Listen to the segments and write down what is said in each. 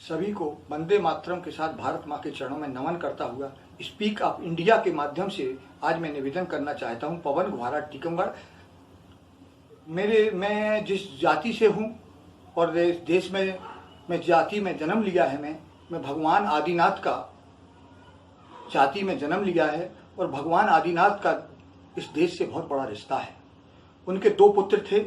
सभी को वंदे मातरम के साथ भारत माँ के चरणों में नमन करता हुआ स्पीक ऑफ इंडिया के माध्यम से आज मैं निवेदन करना चाहता हूँ। पवन गुहारा टीकमगढ़। मैं जिस जाति से हूँ और देश में मैं जाति में जन्म लिया है, मैं भगवान आदिनाथ का जाति में जन्म लिया है और भगवान आदिनाथ का इस देश से बहुत बड़ा रिश्ता है। उनके 2 पुत्र थे,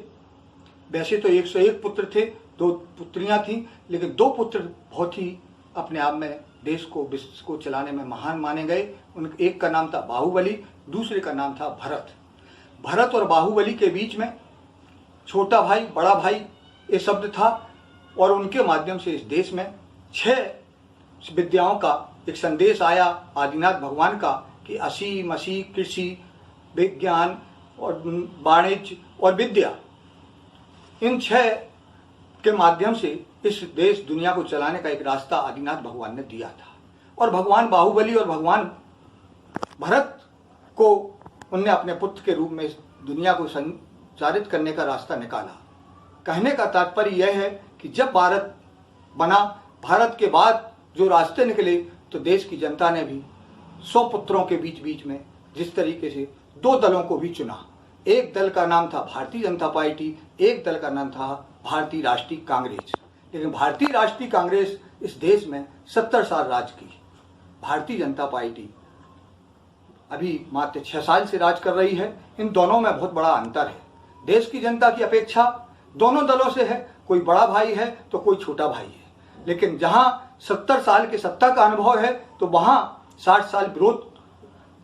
वैसे तो 101 पुत्र थे, 2 पुत्रियां थीं, लेकिन 2 पुत्र बहुत ही अपने आप में देश को विश्व को चलाने में महान माने गए। उनके एक का नाम था बाहुबली, दूसरे का नाम था भरत। भरत और बाहुबली के बीच में छोटा भाई बड़ा भाई ये शब्द था और उनके माध्यम से इस देश में 6 विद्याओं का एक संदेश आया आदिनाथ भगवान का कि असी मसी कृषि विज्ञान और वाणिज्य और विद्या, इन 6 के माध्यम से इस देश दुनिया को चलाने का एक रास्ता आदिनाथ भगवान ने दिया था। और भगवान बाहुबली और भगवान भरत को उनने अपने पुत्र के रूप में दुनिया को संचालित करने का रास्ता निकाला। कहने का तात्पर्य यह है कि जब भारत बना, भारत के बाद जो रास्ते निकले, तो देश की जनता ने भी 100 पुत्रों के बीच में जिस तरीके से 2 दलों को भी चुना। एक दल का नाम था भारतीय जनता पार्टी, एक दल का नाम था भारतीय राष्ट्रीय कांग्रेस। लेकिन भारतीय राष्ट्रीय कांग्रेस इस देश में 70 साल राज की। भारतीय जनता पार्टी अभी मात्र 6 साल से राज कर रही है। इन दोनों में बहुत बड़ा अंतर है। देश की जनता की अपेक्षा दोनों दलों से है, कोई बड़ा भाई है तो कोई छोटा भाई है। लेकिन जहां 70 साल के सत्ता का अनुभव है, तो वहां 60 साल विरोध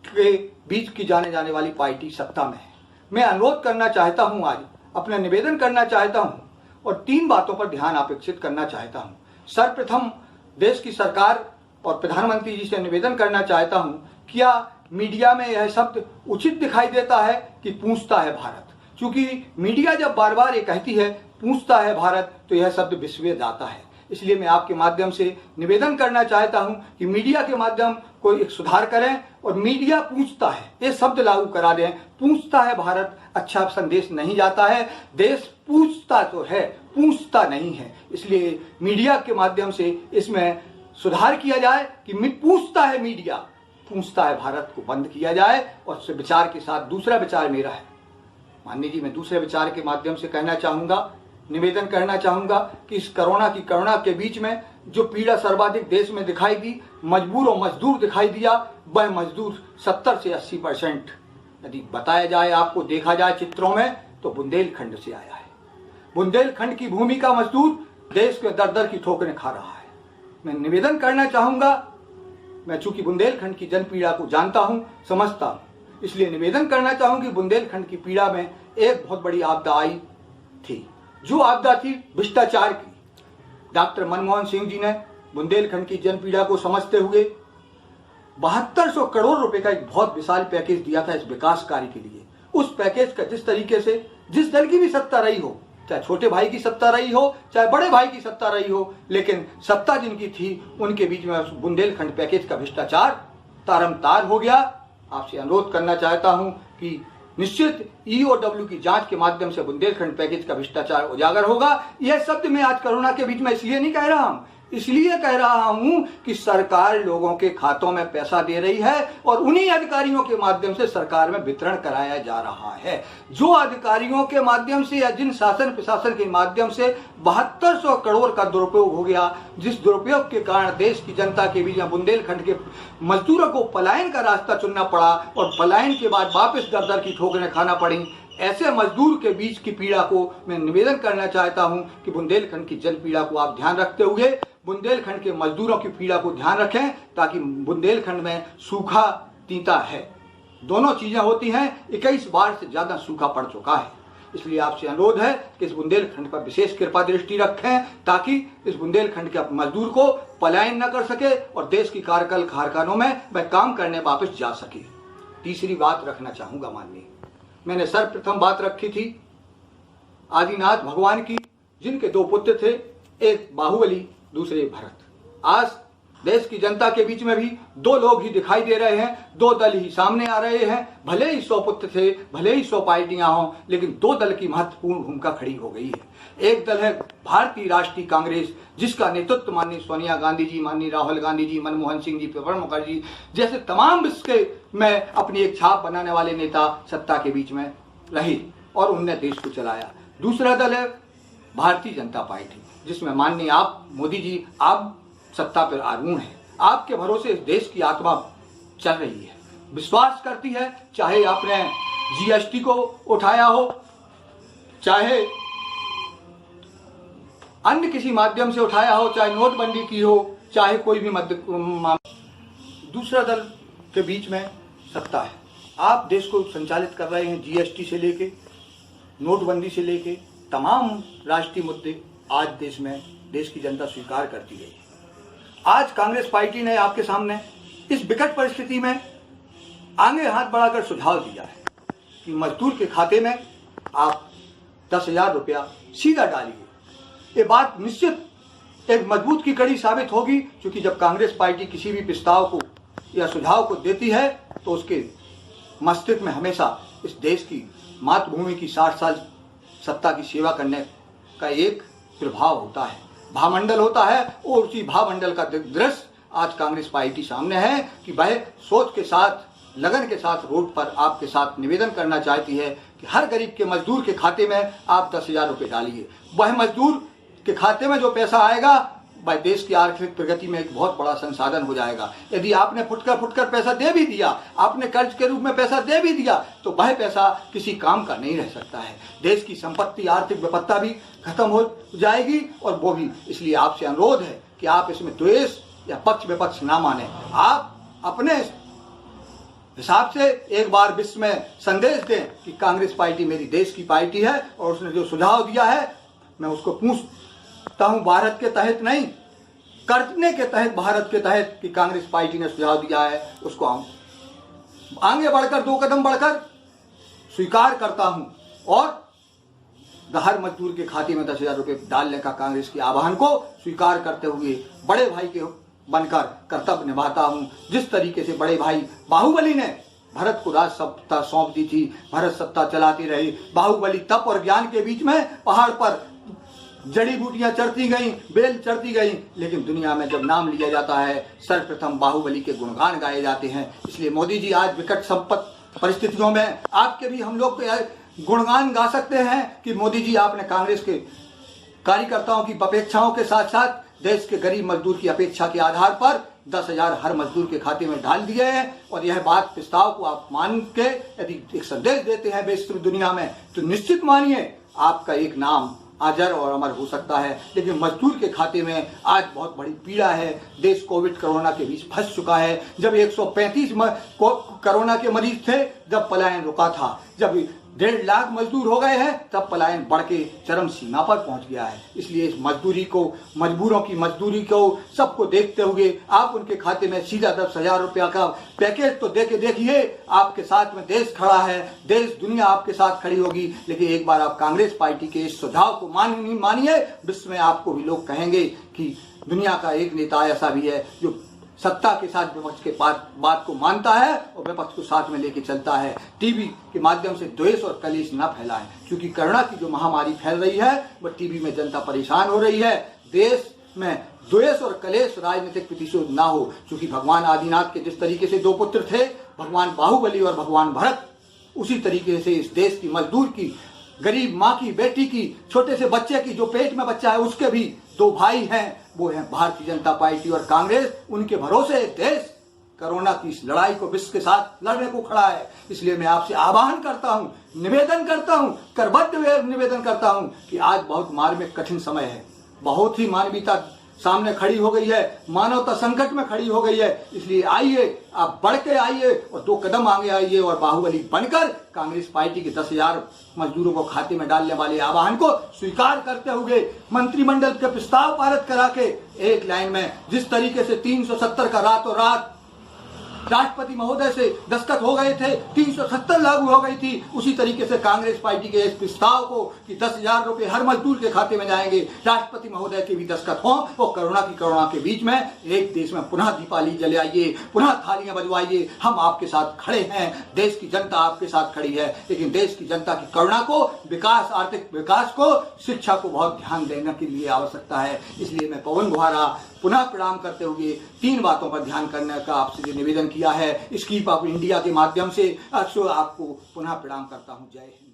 के बीच की जाने वाली पार्टी सत्ता में है। मैं अनुरोध करना चाहता हूं, आज अपना निवेदन करना चाहता हूं और 3 बातों पर ध्यान अपेक्षित करना चाहता हूं। सर्वप्रथम देश की सरकार और प्रधानमंत्री जी से निवेदन करना चाहता हूं, क्या मीडिया में यह शब्द उचित दिखाई देता है कि पूछता है भारत? क्योंकि मीडिया जब बार बार ये कहती है पूछता है भारत, तो यह शब्द विस्मृत जाता है। इसलिए मैं आपके माध्यम से निवेदन करना चाहता हूं कि मीडिया के माध्यम को एक सुधार करें और मीडिया पूछता है ये शब्द लागू करा दें। पूछता है भारत अच्छा संदेश नहीं जाता है। देश पूछता तो है, पूछता नहीं है। इसलिए मीडिया के माध्यम से इसमें सुधार किया जाए कि पूछता है मीडिया, पूछता है भारत को बंद किया जाए। और उस विचार के साथ दूसरा विचार मेरा है, माननीय जी, मैं दूसरे विचार के माध्यम से कहना चाहूँगा, निवेदन करना चाहूँगा कि इस कोरोना के बीच में जो पीड़ा सर्वाधिक देश में दिखाई दी, मजबूर और मजदूर दिखाई दिया, वह मजदूर 70 से 80% यदि बताया जाए, आपको देखा जाए चित्रों में, तो बुंदेलखंड से आया है। बुंदेलखंड की भूमि का मजदूर देश के दर की ठोकरें खा रहा है। मैं निवेदन करना चाहूँगा, मैं चूंकि बुंदेलखंड की जन पीड़ा को जानता हूँ, समझता हूँ, इसलिए निवेदन करना चाहूँ कि बुंदेलखंड की पीड़ा में एक बहुत बड़ी आपदा आई थी। जो आपदा थी भ्रष्टाचार की। डॉक्टर मनमोहन सिंह जी ने बुंदेलखंड की जन पीड़ा को समझते हुए 7200 करोड़ रुपए का एक बहुत विशाल पैकेज दिया था इस विकास कार्य के लिए। उस पैकेज का जिस तरीके से जिस दल की भी सत्ता रही हो, चाहे छोटे भाई की सत्ता रही हो, चाहे बड़े भाई की सत्ता रही हो, लेकिन सत्ता जिनकी थी उनके बीच में बुंदेलखंड पैकेज का भ्रष्टाचार तारमतार हो गया। आपसे अनुरोध करना चाहता हूं कि निश्चित ईओडब्ल्यू की जांच के माध्यम से बुंदेलखंड पैकेज का भ्रष्टाचार उजागर होगा। यह शब्द मैं आज कोरोना के बीच में इसलिए नहीं कह रहा हूं, इसलिए कह रहा हूं कि सरकार लोगों के खातों में पैसा दे रही है और उन्हीं अधिकारियों के माध्यम से सरकार में वितरण कराया जा रहा है। जो अधिकारियों के माध्यम से या जिन शासन प्रशासन के माध्यम से 7200 करोड़ का दुरुपयोग हो गया, जिस दुरुपयोग के कारण देश की जनता के बीच में बुंदेलखंड के मजदूरों को पलायन का रास्ता चुनना पड़ा और पलायन के बाद वापस दर की ठोकरें खाना पड़ी, ऐसे मजदूर के बीच की पीड़ा को मैं निवेदन करना चाहता हूं कि बुंदेलखंड की जन पीड़ा को आप ध्यान रखते हुए बुंदेलखंड के मजदूरों की पीड़ा को ध्यान रखें, ताकि बुंदेलखंड में सूखा तीता है, दोनों चीजें होती हैं। 21 बार से ज्यादा सूखा पड़ चुका है। इसलिए आपसे अनुरोध है कि इस बुंदेलखंड पर विशेष कृपा दृष्टि रखें, ताकि इस बुंदेलखंड के मजदूर को पलायन न कर सके और देश की कार्यकल कारखानों में वह काम करने वापस जा सके। तीसरी बात रखना चाहूंगा, माननीय, मैंने सर्वप्रथम बात रखी थी आदिनाथ भगवान की, जिनके 2 पुत्र थे, एक बाहुबली दूसरे भरत। आज देश की जनता के बीच में भी दो लोग ही दिखाई दे रहे हैं, दो दल ही सामने आ रहे हैं। भले ही 100 पुत्र थे, भले ही 100 पार्टियां हों, लेकिन दो दल की महत्वपूर्ण भूमिका खड़ी हो गई है। एक दल है भारतीय राष्ट्रीय कांग्रेस, जिसका नेतृत्व माननीय सोनिया गांधी जी, माननीय राहुल गांधी जी, मनमोहन सिंह जी, प्रणब मुखर्जी जैसे तमाम विश्व के में अपनी एक छाप बनाने वाले नेता सत्ता के बीच में रहे और उनने देश को चलाया। दूसरा दल है भारतीय जनता पार्टी, जिसमें माननीय आप मोदी जी आप सत्ता पर आरूढ़ है। आपके भरोसे इस देश की आत्मा चल रही है, विश्वास करती है। चाहे आपने जीएसटी को उठाया हो, चाहे अन्य किसी माध्यम से उठाया हो, चाहे नोटबंदी की हो, चाहे कोई भी दूसरा दल के बीच में सत्ता है। आप देश को संचालित कर रहे हैं, जीएसटी से लेके नोटबंदी से लेके तमाम राष्ट्रीय मुद्दे आज देश में देश की जनता स्वीकार करती है। आज कांग्रेस पार्टी ने आपके सामने इस विकट परिस्थिति में आगे हाथ बढ़ाकर सुझाव दिया है कि मजदूर के खाते में आप 10,000 रुपया सीधा डालिए। ये बात निश्चित एक मजबूत की कड़ी साबित होगी, क्योंकि जब कांग्रेस पार्टी किसी भी प्रस्ताव को या सुझाव को देती है तो उसके मस्तिष्क में हमेशा इस देश की मातृभूमि की 60 साल सत्ता की सेवा करने का एक प्रभाव होता है, भावमंडल होता है। और उसी भावमंडल का दृश्य आज कांग्रेस पार्टी सामने है कि वह सोच के साथ, लगन के साथ रोड पर आपके साथ निवेदन करना चाहती है कि हर गरीब के मजदूर के खाते में आप 10,000 रुपये डालिए। वह मजदूर के खाते में जो पैसा आएगा वह देश की आर्थिक प्रगति में एक बहुत बड़ा संसाधन हो जाएगा। यदि आपने फुटकर पैसा दे भी दिया, आपने कर्ज के रूप में पैसा दे भी दिया, तो वह पैसा किसी काम का नहीं रह सकता है। देश की संपत्ति, आर्थिक विपत्ता भी खत्म हो जाएगी और वो भी। इसलिए आपसे अनुरोध है कि आप इसमें द्वेष या पक्ष विपक्ष ना माने। आप अपने हिसाब से एक बार विश्व में संदेश दें कि कांग्रेस पार्टी मेरी देश की पार्टी है और उसने जो सुझाव दिया है मैं उसको पूछता हूं, भारत के तहत नहीं, करने के तहत, भारत के तहत कि कांग्रेस पार्टी ने सुझाव दिया है उसको आगे बढ़कर 2 कदम बढ़कर स्वीकार करता हूं और हर मजदूर के खाते में 10,000 रुपये डालने का कांग्रेस के आह्वान को स्वीकार करते हुए बड़े भाई के बनकर कर्तव्य निभाता हूं। जिस तरीके से बड़े भाई बाहुबली ने भरत को राज सत्ता सौंप दी थी, भरत सत्ता चलाती रही। बाहुबली तप और ज्ञान के बीच में पहाड़ पर जड़ी बूटियां चढ़ती गईं, बेल चढ़ती गईं, लेकिन दुनिया में जब नाम लिया जाता है सर्वप्रथम बाहुबली के गुणगान गाए जाते हैं। इसलिए मोदी जी आज विकट संपत्ति परिस्थितियों में आपके भी हम लोग गुणगान गा सकते हैं कि मोदी जी आपने कांग्रेस के कार्यकर्ताओं की अपेक्षाओं के साथ साथ देश के गरीब मजदूर की अपेक्षा के आधार पर 10,000 हर मजदूर के खाते में डाल दिए हैं। और यह बात प्रस्ताव को आप मान के यदि एक संदेश देते हैं वैश्विक दुनिया में, तो निश्चित मानिए आपका एक नाम अजर और अमर हो सकता है। लेकिन मजदूर के खाते में आज बहुत बड़ी पीड़ा है। देश कोविड कोरोना के बीच फंस चुका है। जब 135 कोरोना के मरीज थे, जब पलायन रुका था, जब 1.5 लाख मजदूर हो गए हैं, तब पलायन बढ़ के चरम सीमा पर पहुंच गया है। इसलिए इस मजदूरी को, मजबूरों की मजदूरी को सबको देखते हुए आप उनके खाते में सीधा 10,000 रुपया का पैकेज तो दे के देखिए। आपके साथ में देश खड़ा है, देश दुनिया आपके साथ खड़ी होगी। लेकिन एक बार आप कांग्रेस पार्टी के इस सुझाव को मानिए, विश्व में आपको भी लोग कहेंगे कि दुनिया का एक नेता ऐसा भी है जो सत्ता के साथ विपक्ष के बात को मानता है और विपक्ष को साथ में लेके चलता है। टीवी के माध्यम से द्वेष और कलेश न फैलाएं, क्योंकि कोरोना की जो महामारी फैल रही है वह टीवी में जनता परेशान हो रही है। देश में द्वेष और कलेश राजनीतिक प्रतिशोध ना हो, क्योंकि भगवान आदिनाथ के जिस तरीके से 2 पुत्र थे, भगवान बाहुबली और भगवान भरत, उसी तरीके से इस देश की मजदूर की, गरीब माँ की, बेटी की, छोटे से बच्चे की, जो पेट में बच्चा है उसके भी 2 भाई हैं, वो है भारतीय जनता पार्टी और कांग्रेस। उनके भरोसे देश कोरोना की इस लड़ाई को विश्व के साथ लड़ने को खड़ा है। इसलिए मैं आपसे आह्वान करता हूं, निवेदन करता हूं, करबद्ध निवेदन करता हूं कि आज बहुत मार्मिक कठिन समय है। बहुत ही मानवीयता सामने खड़ी हो गई है, मानवता संकट में खड़ी हो गई है। इसलिए आइए, आप बढ़ के आइए और 2 कदम आगे आइए और बाहुबली बनकर कांग्रेस पार्टी के 10,000 मजदूरों को खाते में डालने वाले आह्वान को स्वीकार करते हुए मंत्रिमंडल के प्रस्ताव पारित करा के एक लाइन में जिस तरीके से 370 का रातों रात राष्ट्रपति महोदय से दस्तखत हो गए थे, 370 लागू हो गई थी, उसी तरीके से कांग्रेस पार्टी के इस प्रस्ताव को कि 10,000 रुपए हर मजदूर के खाते में जाएंगे, राष्ट्रपति महोदय के भी दस्तखत हों और कोरोना के बीच में एक देश में पुनः दीपावली जलाइए, पुनः थालियां बजवाइए। हम आपके साथ खड़े हैं, देश की जनता आपके साथ खड़ी है, लेकिन देश की जनता की करुणा को, विकास, आर्थिक विकास को, शिक्षा को बहुत ध्यान देने के लिए आवश्यकता है। इसलिए मैं पवन गुहारा पुनः प्रणाम करते हुए 3 बातों पर ध्यान करने का आपसे निवेदन किया है। स्कीप ऑफ इंडिया के माध्यम से आपको पुनः प्रणाम करता हूँ। जय हिंद।